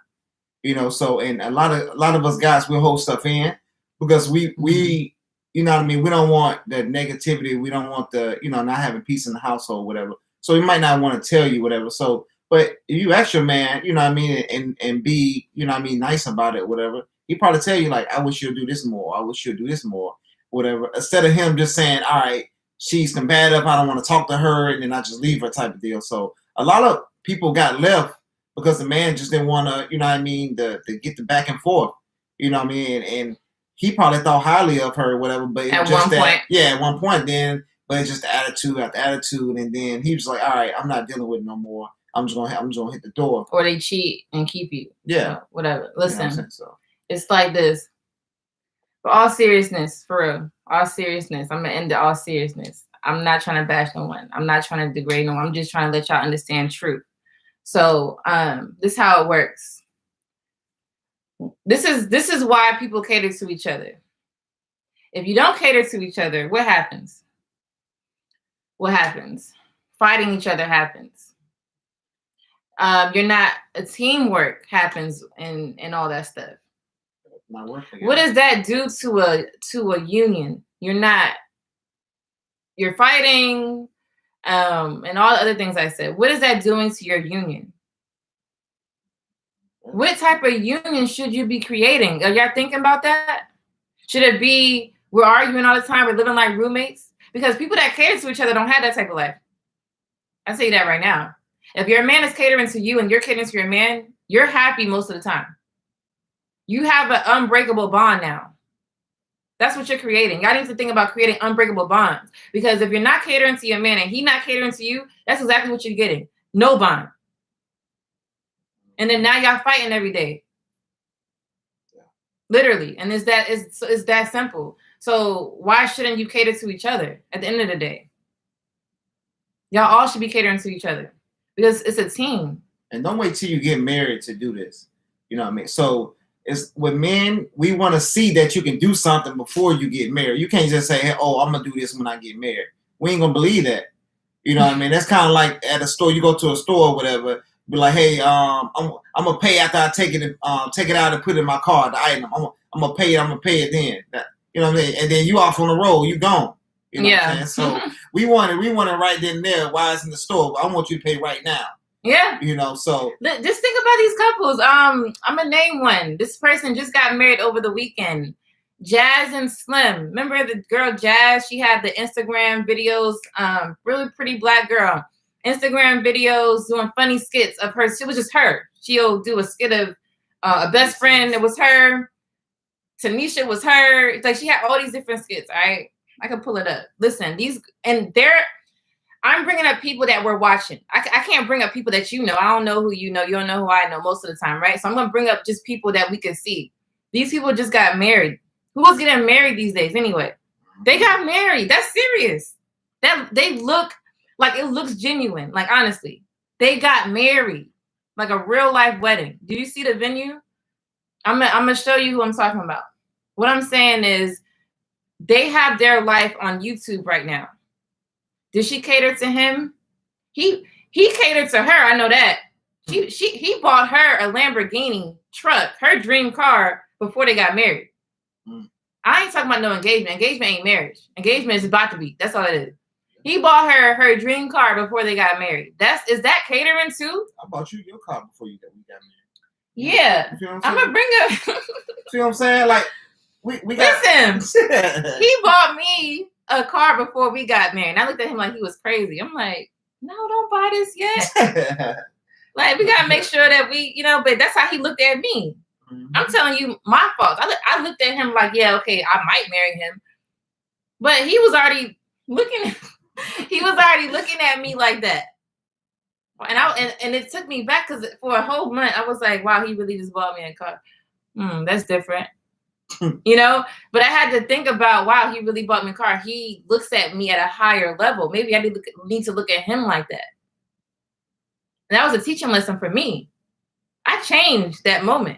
You know, so and a lot of us guys will hold stuff in because we you know what I mean, we don't want the negativity, we don't want the, you know, not having peace in the household, whatever. So we might not want to tell you whatever. So but if you ask your man, you know what I mean, and be, you know what I mean, nice about it, whatever, he probably tell you like, I wish you'd do this more, I wish you'd do this more, whatever. Instead of him just saying, all right, she's combative, I don't want to talk to her, and then I just leave her type of deal. So a lot of people got left because the man just didn't want to, you know what I mean, to get the back and forth, you know what I mean, and he probably thought highly of her, or whatever. But at just one point, at one point, then, but it's just the attitude after attitude, and then he was like, all right, I'm not dealing with it no more. I'm just gonna hit the door. Or they cheat and keep you. Yeah, whatever. Listen, you know so it's like this. For all seriousness, for real, all seriousness, I'm gonna end it all seriousness. I'm not trying to bash no one. I'm not trying to degrade no one. I'm just trying to let y'all understand truth. So this is how it works. This is why people cater to each other. If you don't cater to each other, what happens? What happens? Fighting each other happens. You're not a teamwork happens and all that stuff. What does that do to a union? You're fighting, and all the other things I said. What is that doing to your union? What type of union should you be creating? Are y'all thinking about that? Should it be we're arguing all the time, we're living like roommates? Because people that cater to each other don't have that type of life. I say that right now. If your man is catering to you and you're catering to your man, you're happy most of the time. You have an unbreakable bond now. That's what you're creating. Y'all need to think about creating unbreakable bonds. Because if you're not catering to your man and he's not catering to you, that's exactly what you're getting. No bond. And then now y'all fighting every day. Yeah. Literally. And it's that simple. So why shouldn't you cater to each other at the end of the day? Y'all all should be catering to each other because it's a team. And don't wait till you get married to do this. You know what I mean? So it's with men, we want to see that you can do something before you get married. You can't just say, hey, oh, I'm going to do this when I get married. We ain't going to believe that. You know what I mean? That's kind of like at a store, you go to a store or whatever, be like, hey, I'm gonna pay after I take it out and put it in my car, the item. I'm gonna pay it then. You know what I mean? And then you off on the road, you gone. You know what I'm saying? So we want it right then and there while it's in the store. I want you to pay right now. Yeah. You know, so just think about these couples. I'm gonna name one. This person just got married over the weekend. Jazz and Slim. Remember the girl Jazz? She had the Instagram videos, really pretty black girl. Instagram videos doing funny skits of her. It was just her. She'll do a skit of a best friend. It was her. Tanisha was her. It's like she had all these different skits. All right, I can pull it up. Listen, I'm bringing up people that we're watching. I can't bring up people that you know. I don't know who you know. You don't know who I know most of the time, right? So I'm gonna bring up just people that we can see. These people just got married. Who's getting married these days anyway? They got married. That's serious. They look. Like, it looks genuine. Like, honestly, they got married. Like a real life wedding. Do you see the venue? I'm gonna show you who I'm talking about. What I'm saying is they have their life on YouTube right now. Did she cater to him? He catered to her. I know that. He bought her a Lamborghini truck, her dream car, before they got married. I ain't talking about no engagement. Engagement ain't marriage. Engagement is about to be. That's all it is. He bought her dream car before they got married. Is that catering too? I bought you your car before we got married. Yeah. You feel what I'm gonna bring up. See what I'm saying? Like we got. Listen, he bought me a car before we got married. And I looked at him like he was crazy. I'm like, no, don't buy this yet. Like, we gotta make sure that we, but that's how he looked at me. Mm-hmm. I'm telling you, my fault. I looked at him like, yeah, okay, I might marry him. But he was already looking at me like that. And it took me back because for a whole month I was like, wow, he really just bought me a car. That's different. But I had to think about, wow, he really bought me a car. He looks at me at a higher level. Maybe I need to look at him like that. And that was a teaching lesson for me. I changed that moment.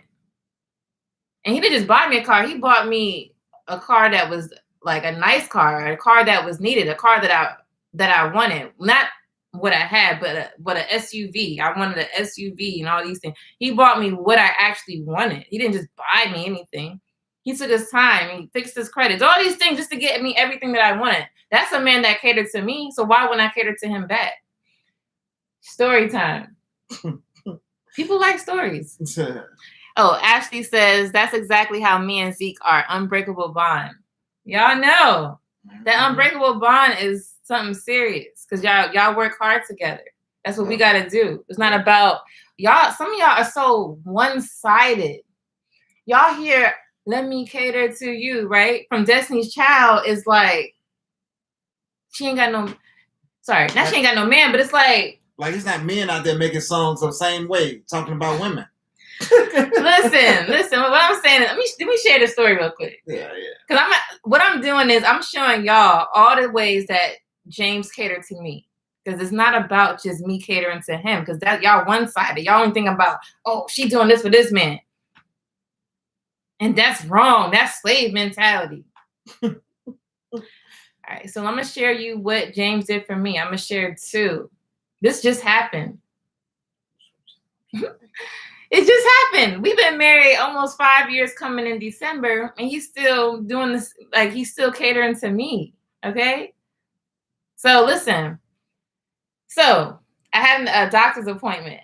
And he didn't just buy me a car. He bought me a car that was like a nice car, a car that was needed, a car that I wanted. Not what I had, but an SUV. I wanted an SUV and all these things. He bought me what I actually wanted. He didn't just buy me anything. He took his time. He fixed his credits. All these things just to get me everything that I wanted. That's a man that catered to me. So why wouldn't I cater to him back? Story time. People like stories. Oh, Ashley says, that's exactly how me and Zeke are. Unbreakable bond. Y'all know that unbreakable bond is something serious because y'all work hard together. That's what we got to do. It's not about y'all. Some of y'all are so one-sided. Y'all hear, let me cater to you, right? From Destiny's Child is like, she ain't got no man, but it's like it's not men out there making songs the same way, talking about women. Listen. What I'm saying is, let me share the story real quick. Yeah. Because what I'm doing is I'm showing y'all all the ways that James catered to me. Because it's not about just me catering to him. Because that y'all one-sided. Y'all only think about, oh, she doing this for this man. And that's wrong. That's slave mentality. All right. So I'm going to share you what James did for me. I'm going to share two. This just happened. It just happened. We've been married almost 5 years coming in December, and he's still doing this, like he's still catering to me. Okay. So listen. So I had a doctor's appointment.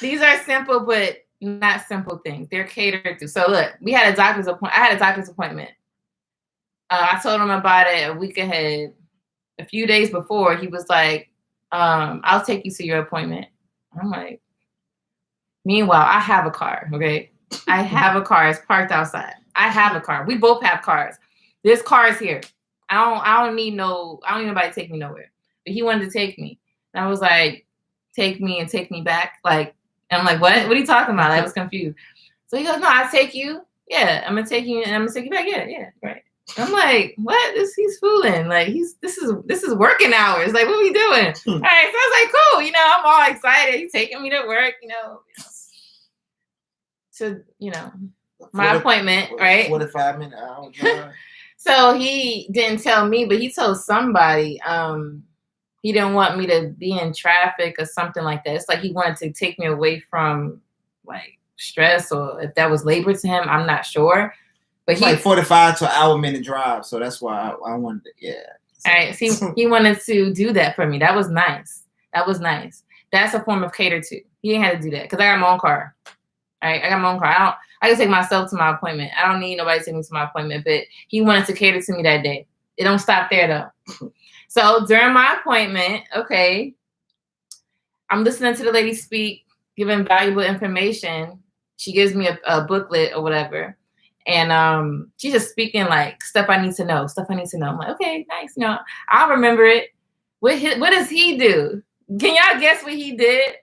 These are simple, but not simple things. They're catered to. So look, I had a doctor's appointment. I told him about it a week ahead. A few days before, he was like, I'll take you to your appointment. I'm like, meanwhile, I have a car, okay? I have a car. It's parked outside. I have a car. We both have cars. There's cars here. I don't need nobody to take me nowhere. But he wanted to take me. And I was like, take me and take me back. Like, and I'm like, what? What are you talking about? I was confused. So he goes, no, I'll take you. Yeah, I'm gonna take you and I'm gonna take you back. Yeah, right. I'm like, what? He's fooling. Like this is working hours. Like, what are we doing? All right. So I was like, cool. I'm all excited. He's taking me to work, to, my appointment, right? 45-minute hour drive. So he didn't tell me, but he told somebody, he didn't want me to be in traffic or something like that. It's like he wanted to take me away from like stress, or if that was labor to him, I'm not sure. But it's like 45 to an hour-minute drive, so that's why I wanted to, yeah. All right, see, he wanted to do that for me. That was nice. That's a form of cater to. He ain't had to do that because I got my own car. All right, I got my own car. I can take myself to my appointment. I don't need nobody to take me to my appointment, but he wanted to cater to me that day. It don't stop there though. So during my appointment, okay, I'm listening to the lady speak, giving valuable information. She gives me a booklet or whatever. And she's just speaking like stuff I need to know. I'm like, okay, nice. I'll remember it. What does he do? Can y'all guess what he did?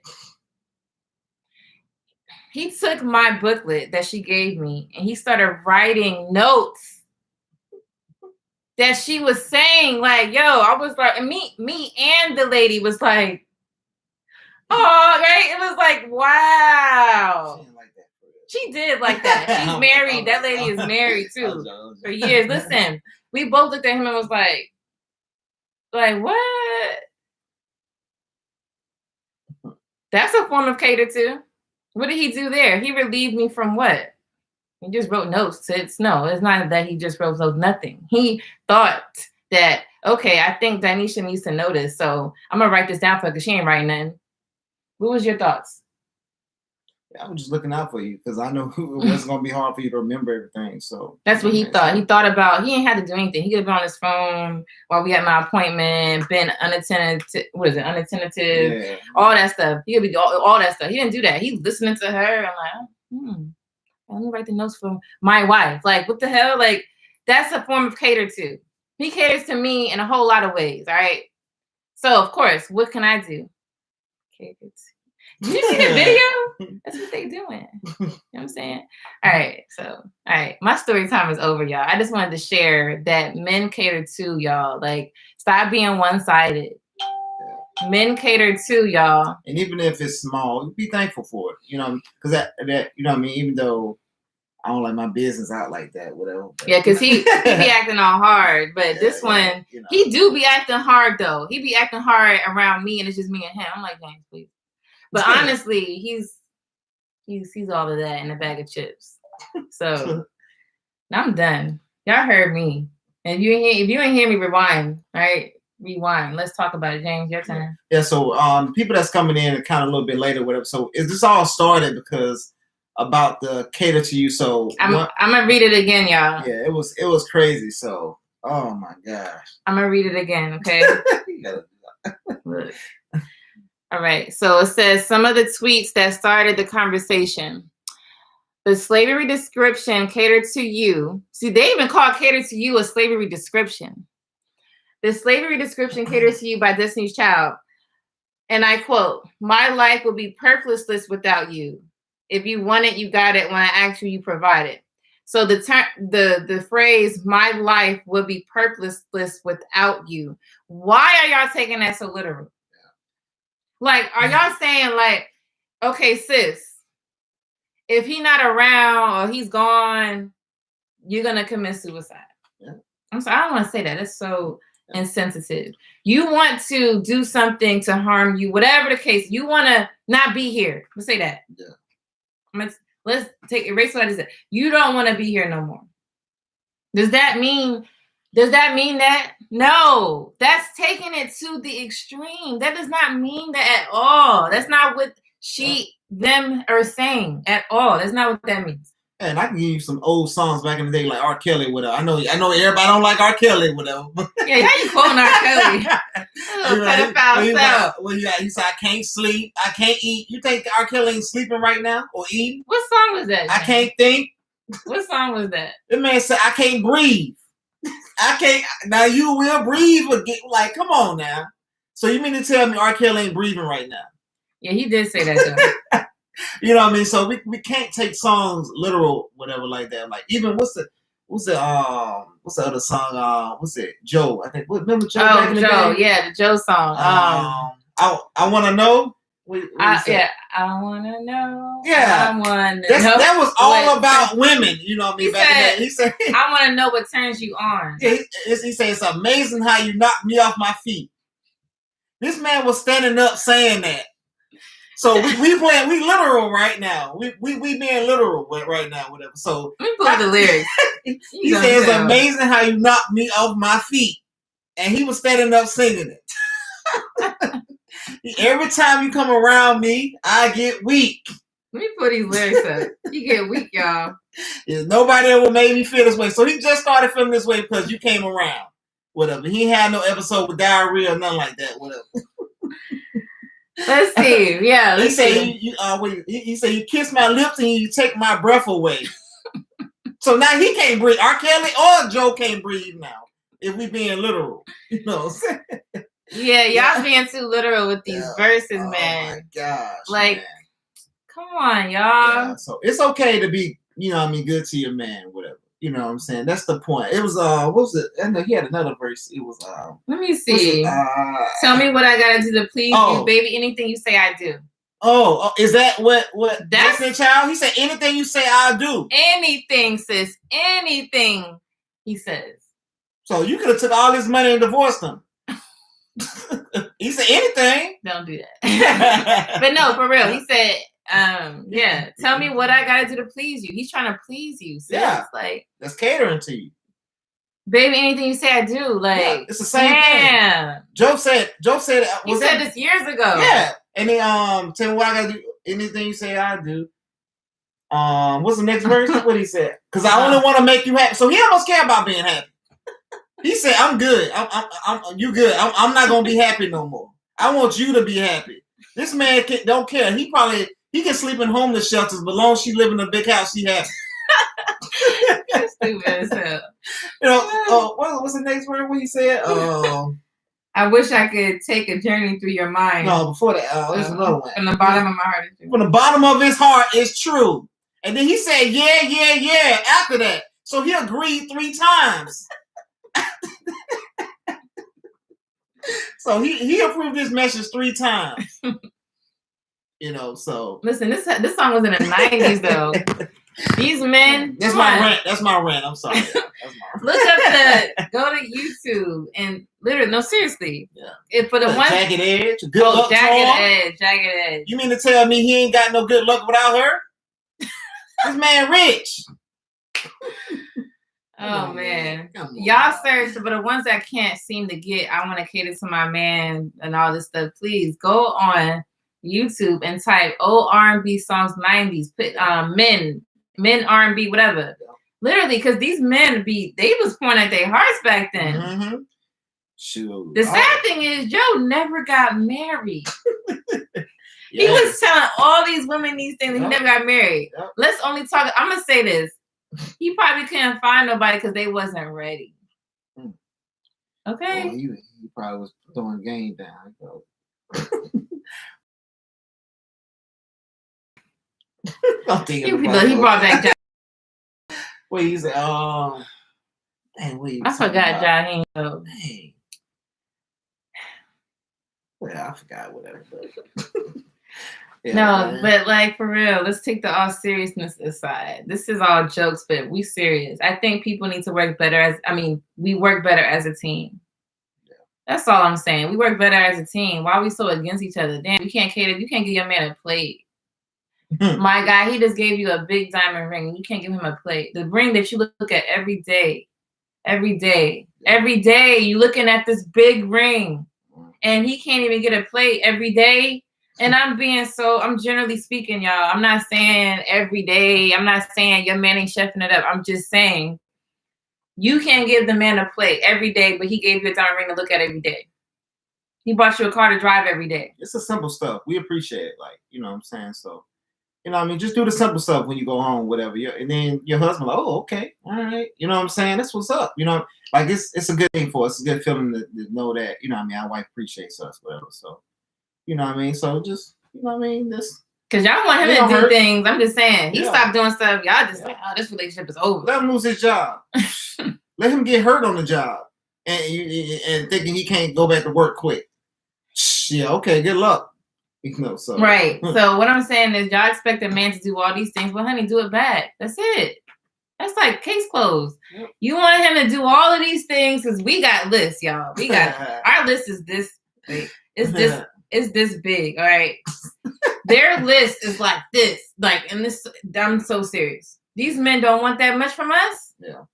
He took my booklet that she gave me and he started writing notes that she was saying, like, yo, I was like, and me and the lady was like, oh, right? It was like, wow. She did like that. She's married. That lady is married too for years. Listen, we both looked at him and was like what? That's a form of cater to. What did he do there? He relieved me from what? He just wrote notes. It's not that he just wrote notes. Nothing. He thought that, okay, I think Danisha needs to know this, so I'm gonna write this down for her because she ain't writing nothing. What was your thoughts? I was just looking out for you because I know it wasn't gonna be hard for you to remember everything. So that's what he thought. He thought about, he ain't had to do anything. He could have been on his phone while we had my appointment, been unattended, unattended, Yeah. all that stuff. He could be all that stuff. He didn't do that. He listening to her. I'm like, let me write the notes for my wife. Like, what the hell? Like, that's a form of cater to. He caters to me in a whole lot of ways, all right? So, of course, what can I do? Cater to. Did you see the video? That's what they doing. You know what I'm saying? All right. My story time is over, y'all. I just wanted to share that men cater to, y'all. Like, stop being one-sided. Men cater to, y'all. And even if it's small, be thankful for it. You know, because that you know what I mean. Even though I don't like my business out like that, whatever. But. Yeah, because he be acting all hard, but this one, you know. He do be acting hard though. He be acting hard around me, and it's just me and him. I'm like, James, please. But honestly, he's all of that in a bag of chips. So I'm done. Y'all heard me. And if you ain't hear me, rewind. All right, rewind. Let's talk about it, James. Your turn. Yeah. So people that's coming in kind of a little bit later, whatever. So is this all started because about the cater to you? So I'm gonna read it again, y'all. Yeah, it was crazy. So oh my gosh. I'm gonna read it again. Okay. Look. All right, so it says some of the tweets that started the conversation. The slavery description catered to you. See, they even call cater to you a slavery description. The slavery description caters to you by Destiny's Child. And I quote, "My life will be purposeless without you. If you want it, you got it. When I ask you, you provide it." So the phrase, "my life will be purposeless without you." Why are y'all taking that so literal? Like, are y'all saying like, okay, sis, if he's not around or he's gone, you're gonna commit suicide? Yeah. I'm sorry, I don't want to say that. It's so insensitive. You want to do something to harm you, whatever the case. You want to not be here. Let's say that. Yeah. Let's erase what I said. You don't want to be here no more. Does that mean that? No, that's taking it to the extreme. That does not mean that at all. That's not what them are saying at all. That's not what that means. And I can give you some old songs back in the day, like R. Kelly, whatever. I know everybody don't like R. Kelly, whatever. Yeah, how you quoting R. Kelly? He said, "I can't sleep, I can't eat." You think R. Kelly ain't sleeping right now or eating? What song was that? I can't think. What song was that? The man said, "I can't breathe." I can't. Now you will breathe again. Like, come on now. So you mean to tell me R. Kelly ain't breathing right now? Yeah, he did say that though. You know what I mean? So we can't take songs literal, whatever, like that. Like even what's the other song? What's it? Joe. I think. Remember Joe? Oh, Joe. Yeah, the Joe song. I want to know. I want to know. Yeah, that was all about women. You know what I mean? He said, "I want to know what turns you on." Yeah, he said, "It's amazing how you knocked me off my feet." This man was standing up saying that. So we literal right now. We being literal right now, whatever. So let me pull the lyrics. He said, "It's amazing how you knocked me off my feet," and he was standing up singing it. Every time you come around me, I get weak. Let me put these lyrics up. You get weak, y'all. Yeah, nobody ever made me feel this way. So he just started feeling this way because you came around. Whatever. He had no episode with diarrhea or nothing like that. Whatever. Let's see. Yeah. He said you kiss my lips and you take my breath away. So now he can't breathe. R. Kelly or Joe can't breathe now. If we being literal. You know what I'm saying? Yeah, y'all being too literal with these verses, man. Oh my gosh. Like, man. Come on, y'all. Yeah, so it's okay to be, you know what I mean, good to your man, whatever. You know what I'm saying? That's the point. It was what was it? I know he had another verse. It was let me see. Tell me what I gotta do to please you, baby. Anything you say, I do. Oh, is that what that's the child? He said, anything you say, I'll do. Anything, sis. Anything he says. So you could have took all his money and divorced him. He said anything. Don't do that. But no, for real. He said, yeah, tell me what I gotta do to please you. He's trying to please you. Sis. Yeah. Like, that's catering to you. Baby, anything you say, I do. Like, yeah, it's the same thing. Joe said. You said this years ago. Yeah, and then tell me what I gotta do. Anything you say, I do. What's the next verse? What he said? Because I only want to make you happy. So he almost care about being happy. He said, "I'm good. You good. I'm not gonna be happy no more. I want you to be happy." This man don't care. He can sleep in homeless shelters, but long as she live in a big house, she happy. Stupid as hell. You know, what's the next word? What he said? I wish I could take a journey through your mind. No, before that, there's another one. From the bottom of my heart. From the bottom of his heart, it's true. And then he said, yeah, after that. So he agreed 3 times. So he approved this message 3 times. You know, so. Listen, this song was in the 90s, though. These men. That's my rant. That's my rant. I'm sorry. Look up go to YouTube and literally, no, seriously. Yeah. For the one. Jagged Edge. Good luck, Jagged Edge. You mean to tell me he ain't got no good luck without her? This man rich. Oh man. Y'all search for the ones that can't seem to get I want to cater to my man and all this stuff. Please go on YouTube and type old R&B songs 90s. Put men R&B, whatever. Literally, because these men they was pointing at their hearts back then. Mm-hmm. Shoot. The sad thing is Joe never got married. He was telling all these women these things and he never got married. Yep. Let's only talk. I'm gonna say this. He probably couldn't find nobody because they wasn't ready. Okay. Well, he probably was throwing game down. He brought back John. Wait, he said, dang, I forgot Jaheim. Though. Dang. Well, I forgot whatever. Yeah, no, man. But like for real, let's take the all seriousness aside. This is all jokes, but we serious. I think people need to work better we work better as a team. Yeah. That's all I'm saying. We work better as a team. Why are we so against each other? Damn, you can't give your man a plate. My guy, he just gave you a big diamond ring and you can't give him a plate. The ring that you look at every day, you looking at this big ring and he can't even get a plate every day. And I'm generally speaking, y'all. I'm not saying every day. I'm not saying your man ain't chefing it up. I'm just saying you can't give the man a plate every day, but he gave you a diamond ring to look at every day. He bought you a car to drive every day. It's the simple stuff. We appreciate it. Like, you know what I'm saying? So, you know what I mean? Just do the simple stuff when you go home, whatever. And then your husband, like, oh, okay. All right. You know what I'm saying? That's what's up. You know, like it's a good thing for us. It's a good feeling to know that, you know what I mean, our wife appreciates us, whatever. So, you know what I mean? So just, you know what I mean? Just because y'all want him to do things. I'm just saying. He stopped doing stuff. Y'all just like, oh, this relationship is over. Let him lose his job. Let him get hurt on the job. And thinking he can't go back to work quick. Yeah, okay, good luck. You know, so right. So what I'm saying is y'all expect a man to do all these things. Well, honey, do it back. That's it. That's like case closed. Yep. You want him to do all of these things because we got lists, y'all. We got our list is this big. It's this big, all right. Their list is like this, and this. I'm so serious. These men don't want that much from us. Yeah,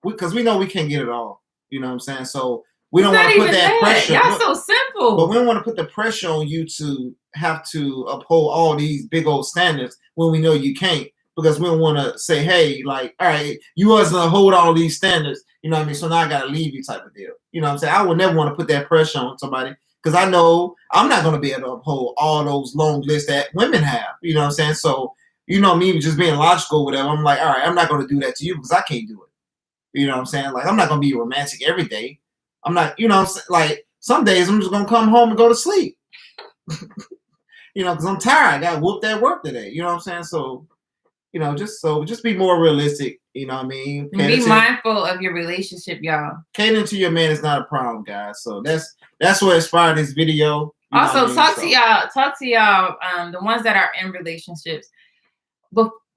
because we know we can't get it all. You know what I'm saying? So we don't want to put that pressure. Y'all so simple. But we don't want to put the pressure on you to have to uphold all these big old standards when we know you can't. Because we don't want to say, hey, like, all right, you wasn't hold all these standards. You know what I mean? So now I got to leave you type of deal. You know what I'm saying? I would never want to put that pressure on somebody. Because I know I'm not going to be able to uphold all those long lists that women have. You know what I'm saying? So, you know me just being logical, whatever. I'm like, all right, I'm not going to do that to you because I can't do it. You know what I'm saying? Like, I'm not going to be romantic every day. I'm not, you know, like some days I'm just going to come home and go to sleep. You know, because I'm tired. I got whooped at work today. You know what I'm saying? So, you know, just be more realistic. You know what I mean? Be mindful of your relationship, y'all. Catering to your man is not a problem, guys. So that's what inspired this video. Also, talk to y'all, the ones that are in relationships.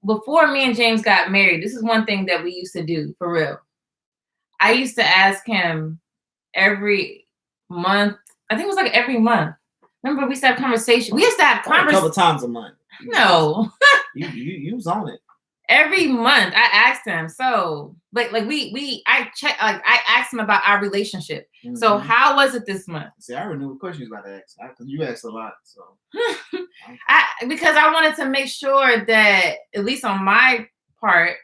Before me and James got married, this is one thing that we used to do, for real. I used to ask him every month. I think it was like every month. Remember, we used to have conversation. We used to have a couple times a month. No. You was on it. every month I asked him. So like I asked him about our relationship. Mm-hmm. So how was it this month? See, I already knew what question you was about to ask because you asked a lot. So because I wanted to make sure that at least on my part,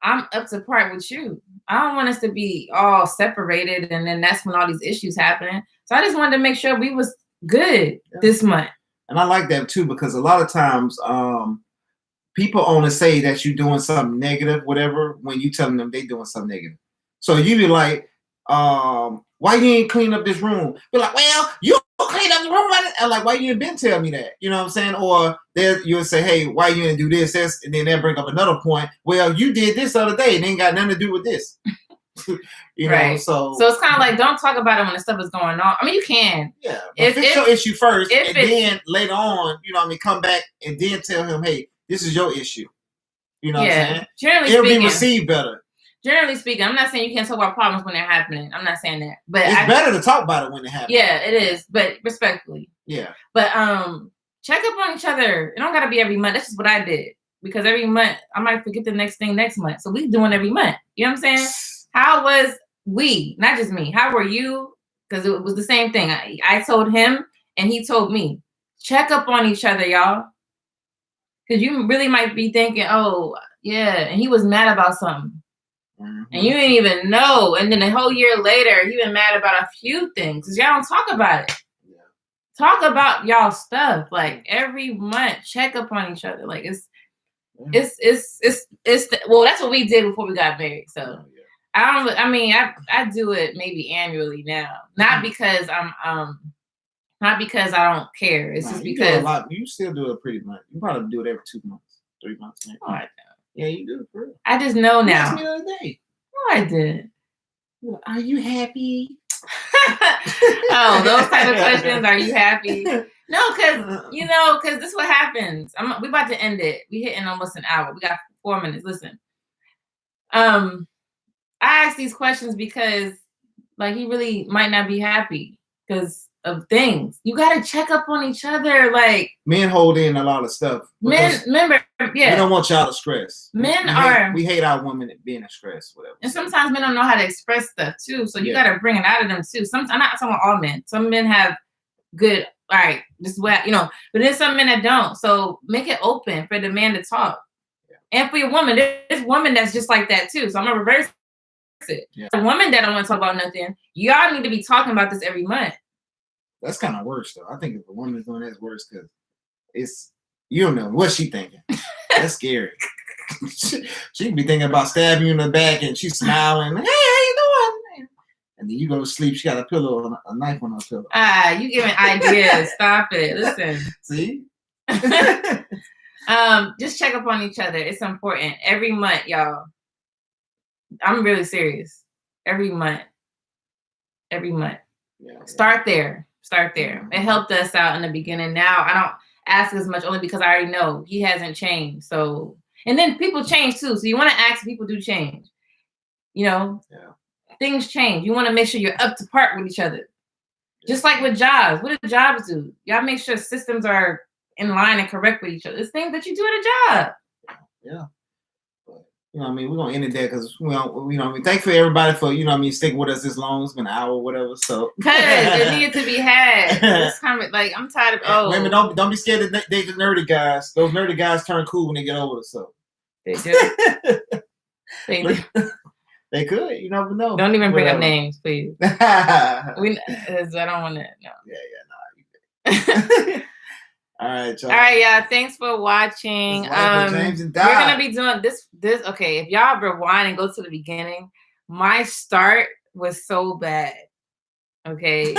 I'm up to part with you. I don't want us to be all separated and then that's when all these issues happen. So I just wanted to make sure we was good this month. And I like that too because a lot of times people only say that you're doing something negative, whatever, when you telling them they doing something negative. So you be like, why you ain't clean up this room? Be like, well, you clean up the room. I'm like, why you ain't been telling me that? You know what I'm saying? Or you'll say, hey, why you didn't do this? And then they'll bring up another point. Well, you did this the other day and it ain't got nothing to do with this. You know, so it's kind of like, don't talk about it when the stuff is going on. I mean, you can. Yeah. Fix your issue first and then later on, you know what I mean, come back and then tell him, hey, this is your issue. You know what I'm saying? It'll be received better. Generally speaking, I'm not saying you can't talk about problems when they're happening. I'm not saying that. But it's better to talk about it when it happens. Yeah, it is. But respectfully. Yeah. But check up on each other. It don't gotta be every month. That's just what I did. Because every month I might forget the next thing next month. So we doing every month. You know what I'm saying? How was we? Not just me. How were you? Because it was the same thing. I told him and he told me. Check up on each other, y'all. Because you really might be thinking, oh, yeah, and he was mad about something. Mm-hmm. And you didn't even know. And then a whole year later, he been mad about a few things. Because y'all don't talk about it. Yeah. Talk about y'all stuff. Like, every month, check up on each other. Like, well, that's what we did before we got married. So, I do it maybe annually now. Not because not because I don't care. It's just because you still do it pretty much. You probably do it every 2 months, 3 months. Maybe. Oh, I don't. Yeah, you do it for real. I just know now. You asked me the other day. No, I did. Are you happy? Oh, those type of questions. Are you happy? No, because this is what happens. We about to end it. We hitting almost an hour. We got 4 minutes. Listen. I ask these questions because, like, he really might not be happy because of things. You got to check up on each other. Like, men hold in a lot of stuff. Remember, we don't want y'all to stress. We hate our women being stressed, whatever. And sometimes men don't know how to express stuff too. So you got to bring it out of them too. I'm not talking about all men. Some men have good, all right, this is what, but there's some men that don't. So make it open for the man to talk. Yeah. And for your woman, there's women that's just like that too. So I'm going to reverse it. Yeah. The woman that don't want to talk about nothing, y'all need to be talking about this every month. That's kind of worse though. I think if a woman's doing that, it's worse because you don't know what she's thinking. That's scary. she can be thinking about stabbing you in the back and she's smiling. Hey, how you doing? And then you go to sleep. She got a pillow, a knife on her pillow. You giving ideas. Stop it. Listen. See? Just check up on each other. It's important. Every month, y'all. I'm really serious. Every month. Yeah. Start there. It helped us out in the beginning. Now I don't ask as much only because I already know he hasn't changed. So, and then people change too. So you want to ask, people do change. Things change. You want to make sure you're up to part with each other. Just like with jobs. What do jobs do? Y'all make sure systems are in line and correct with each other. It's things that you do at a job. Yeah. We're going to end it there because, thank for everybody for, sticking with us this long. It's been an hour or whatever, so. Because it needed to be had. It's kind of like, I'm tired of, Women, don't be scared to date the nerdy guys. Those nerdy guys turn cool when they get older, so. They do. They do. They could. You never know. Don't even bring up names, please. I don't want to, no. Yeah, All right, y'all. All right, y'all. Thanks for watching. James and we're gonna be doing this. Okay, if y'all rewind and go to the beginning, my start was so bad. Okay.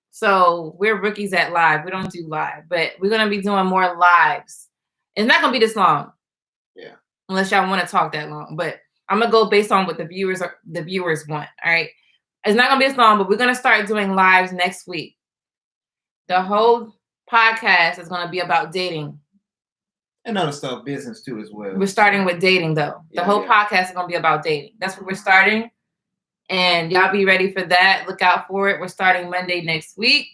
So we're rookies at live. We don't do live, but we're gonna be doing more lives. It's not gonna be this long. Yeah. Unless y'all want to talk that long, but I'm gonna go based on what the viewers want. All right. It's not gonna be as long, but we're gonna start doing lives next week. The whole podcast is going to be about dating. And other stuff, business too as well. We're starting with dating though. The whole podcast is going to be about dating. That's what we're starting. And y'all be ready for that. Look out for it. We're starting Monday next week.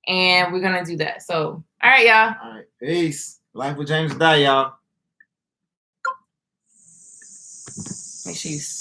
And we're going to do that. So, all right, y'all. All right. Peace. Life with James Die, y'all. Make sure you